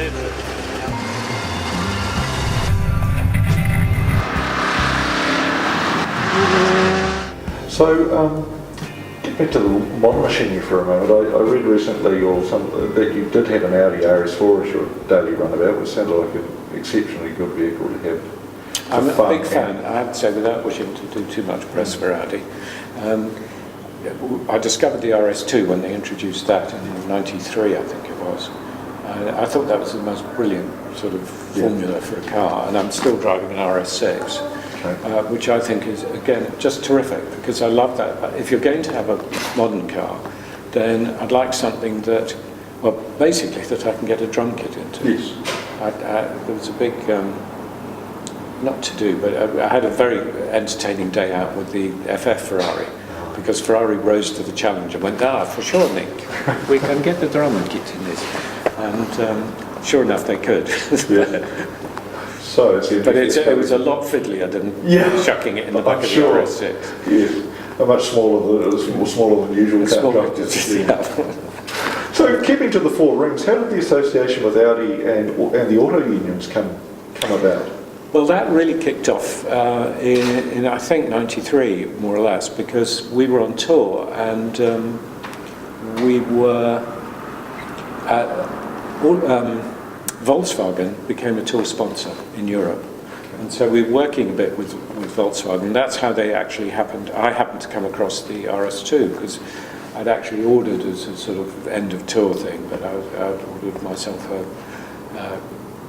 So, get back to the modern machinery for a moment. I read recently that you did have an Audi RS4 as your daily runabout, which sounded like an exceptionally good vehicle to have. I'm a big fan, I have to say, without wishing to do too much press for Audi. I discovered the RS2 when they introduced that in '93, I think it was. I thought that was the most brilliant sort of formula for a car, and I'm still driving an RS6, which I think is, again, just terrific, because I love that. If you're going to have a modern car, then I'd like something that, well, basically that I can get a drum kit into. Yes. There was a big, not to do, but I had a very entertaining day out with the FF Ferrari, because Ferrari rose to the challenge and went, for sure, Nick, we can get the drum kit in this. And sure enough, they could. So but it was a lot fiddlier than chucking it in the back of the RS6. Yes, a much smaller than usual car. So, keeping to the four rings, how did the association with Audi and the auto unions come about? Well, that really kicked off in I think '93, more or less, because we were on tour and we were. Volkswagen became a tour sponsor in Europe, and so we were working a bit with Volkswagen. That's how they actually happened. I happened to come across the RS2 because I'd actually ordered as a sort of end of tour thing, but I'd ordered myself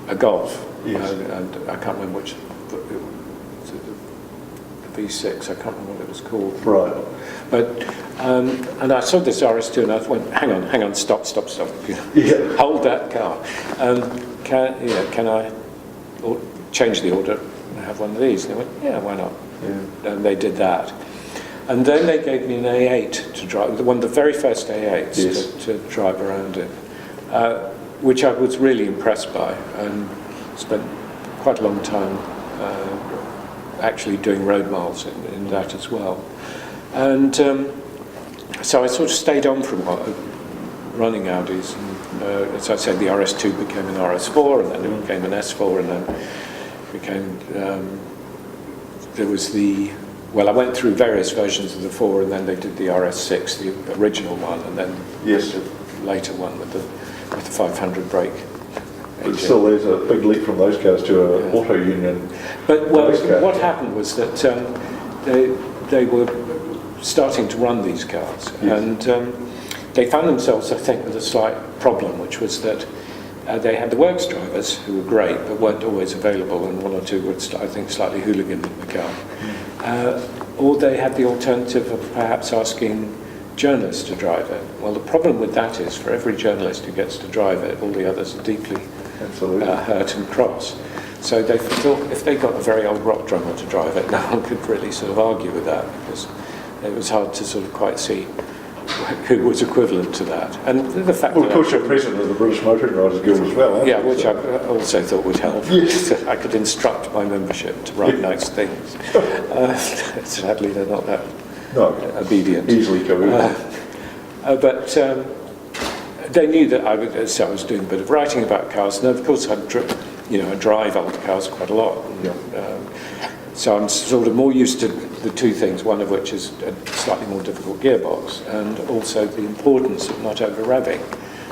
a Golf, and I can't remember which. The V6, I can't remember what it was called. Right. But and I saw this RS2 and I went, hang on, stop. Hold that car. Can I change the order and have one of these? And they went, yeah, why not? Yeah. And they did that. And then they gave me an A8 to drive, one of the very first A8s to drive around in, which I was really impressed by and spent quite a long time actually doing road miles in that as well. And so I sort of stayed on for a while, running Audis. And, as I said, the RS2 became an RS4, and then it became an S4, and then became, there was the, well, I went through various versions of the 4, and then they did the RS6, the original one, and then the later one with the 500 brake. But still, there's a big leap from those cars to an auto union. But what happened was that they were starting to run these cars, and they found themselves, I think, with a slight problem, which was that they had the works drivers who were great but weren't always available, and one or two would, I think, slightly hooligan in the car. Or they had the alternative of perhaps asking journalists to drive it. Well, the problem with that is, for every journalist who gets to drive it, all the others are deeply hurt and cross. So they thought if they got a very old rock drummer to drive it, no one could really sort of argue with that, because it was hard to sort of quite see who was equivalent to that. And the fact that... Well, of course, you're president of the British Motoring Riders Guild as well, aren't you? Yeah, which I also thought would help. Yes. I could instruct my membership to write nice things. Sadly, they're not that obedient. Easily covered. But they knew that I was doing a bit of writing about cars, and of course I drive old cars quite a lot. So I'm sort of more used to the two things, one of which is a slightly more difficult gearbox, and also the importance of not over-revving.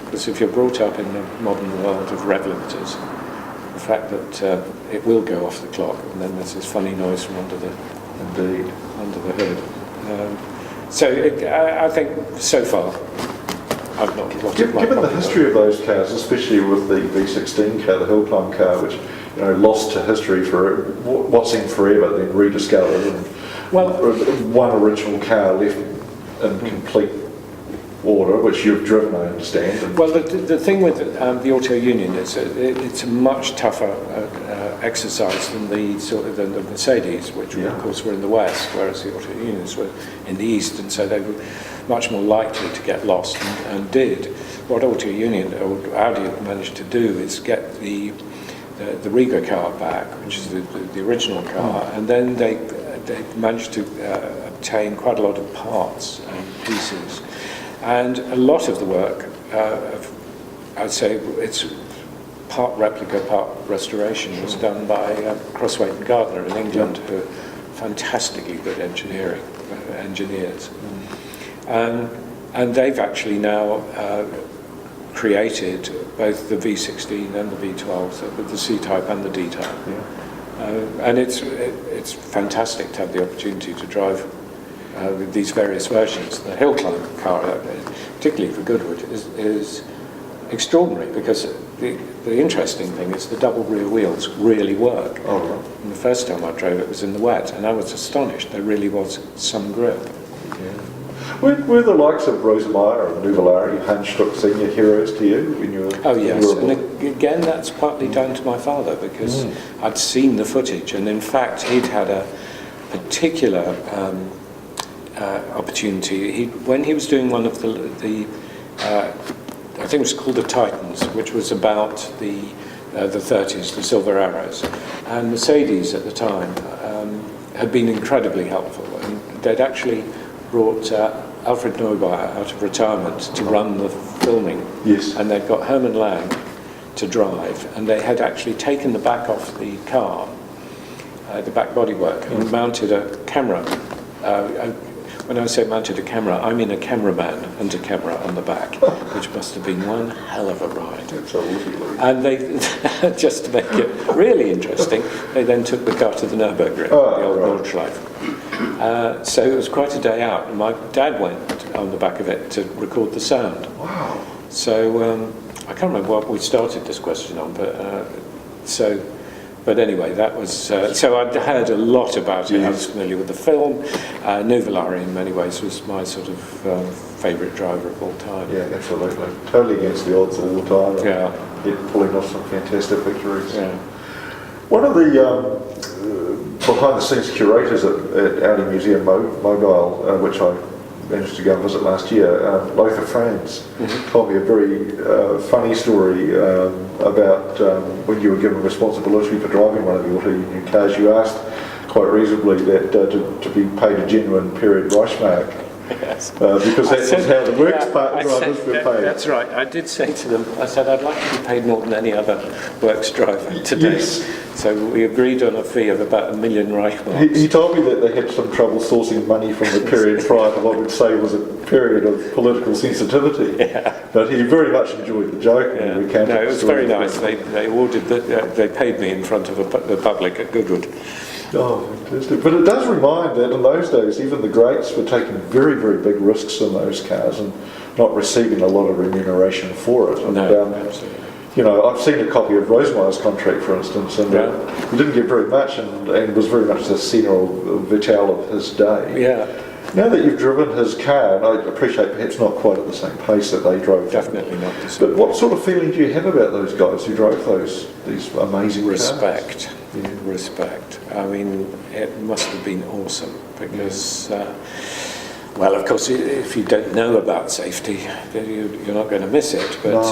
Because if you're brought up in the modern world of rev limiters, the fact that it will go off the clock, and then there's this funny noise from under the hood. I think so far I've not got it. Given the history of those cars, especially with the V16 car, the hill climb car, which lost to history for what seemed forever, then rediscovered, and one original car left in complete order, which you've driven, I understand. Well, the thing with the Auto Union is it's a much tougher exercise than the Mercedes, which of course were in the West, whereas the Auto Unions were in the East, and so they were much more likely to get lost, and did. What Auto Union or Audi had managed to do is get the Riga car back, which is the original car, and then they managed to obtain quite a lot of parts and pieces. And a lot of the work, I'd say it's part replica, part restoration was done by Crosswaite and Gardner in England, who are fantastically good engineers. And they've actually now created both the V16 and the V12, so with the C-type and the D-type. And it's fantastic to have the opportunity to drive with these various versions. The hill climb car, particularly for Goodwood, is extraordinary, because the interesting thing is the double rear wheels really work. Oh, right. And the first time I drove it was in the wet, and I was astonished. There really was some grip. Were the likes of Rosemeyer and Nuvolari, Hanstruck senior heroes to you when you were? Oh yes, and again that's partly down to my father, because I'd seen the footage, and in fact he'd had a particular opportunity. When he was doing one of the I think it was called the Titans, which was about the 30s, the Silver Arrows, and Mercedes at the time had been incredibly helpful, and they'd actually brought Alfred Neubauer out of retirement to run the filming. Yes. And they'd got Herman Lang to drive, and they had actually taken the back off the car, the back bodywork, and mounted a camera. When I say mounted a camera, I mean a cameraman and a camera on the back, which must have been one hell of a ride. Absolutely. And they, just to make it really interesting, they then took the car to the Nürburgring, the old Nordschleife. So it was quite a day out, and my dad went on the back of it to record the sound. Wow. So I can't remember what we started this question on, but anyway, that was... so I'd heard a lot about it. I was familiar with the film. Nuvolari, in many ways, was my sort of favourite driver of all time. Yeah, absolutely. Totally against the odds all the time. Yeah. Yet pulling off some fantastic victories. Yeah. One of the behind-the-scenes curators at Audi Museum Mobile, which I managed to go and visit last year, Lothar Franz, told me a very funny story about when you were given responsibility for driving one of the auto union cars. You asked quite reasonably that to be paid a genuine period Reichsmark. Yes. Because that's how the works part drivers were paid. That's right. I did say to them, I said, I'd like to be paid more than any other works driver today. Yes. So we agreed on a fee of about 1 million Reichsmarks. He told me that they had some trouble sourcing money from the period prior to what we'd say was a period of political sensitivity. Yeah. But he very much enjoyed the joke. Yeah. And recounted No, it was very nice. They ordered they paid me in front of the public at Goodwood. Oh, fantastic. But it does remind that in those days, even the greats were taking very, very big risks in those cars and not receiving a lot of remuneration for it. And, absolutely. You know, I've seen a copy of Rosemeyer's contract, for instance, and he didn't get very much and was very much the senior vital of his day. Yeah. Now that you've driven his car, and I appreciate perhaps not quite at the same pace that they drove. Definitely not. But what sort of feeling do you have about those guys who drove these amazing respect? cars? Yeah. Respect. I mean, it must have been awesome because, well, of course, if you don't know about safety, you're not going to miss it. But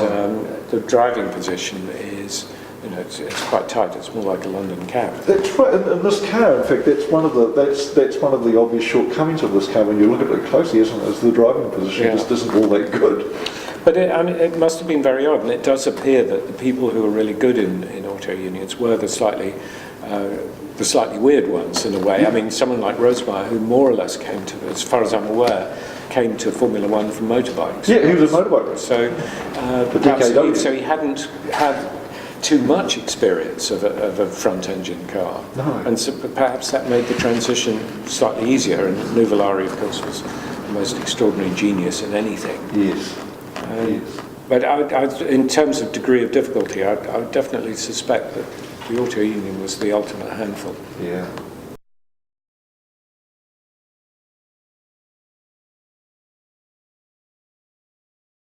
the driving position is, you know, it's quite tight. It's more like a London cab. That's right. And this car, in fact, that's one of the obvious shortcomings of this car. When you look at it closely, isn't it? Is the driving position just isn't all that good. But it must have been very odd, and it does appear that the people who were really good in auto unions were the slightly weird ones in a way. I mean, someone like Rosemeyer, who more or less came to, as far as I'm aware, came to Formula One from motorbikes. Yeah, he was a motorbike racer. So he hadn't had too much experience of a front-engine car. No. And so perhaps that made the transition slightly easier, and Nuvolari, of course, was the most extraordinary genius in anything. Yes. But in terms of degree of difficulty, I would definitely suspect that the auto union was the ultimate handful. Yeah.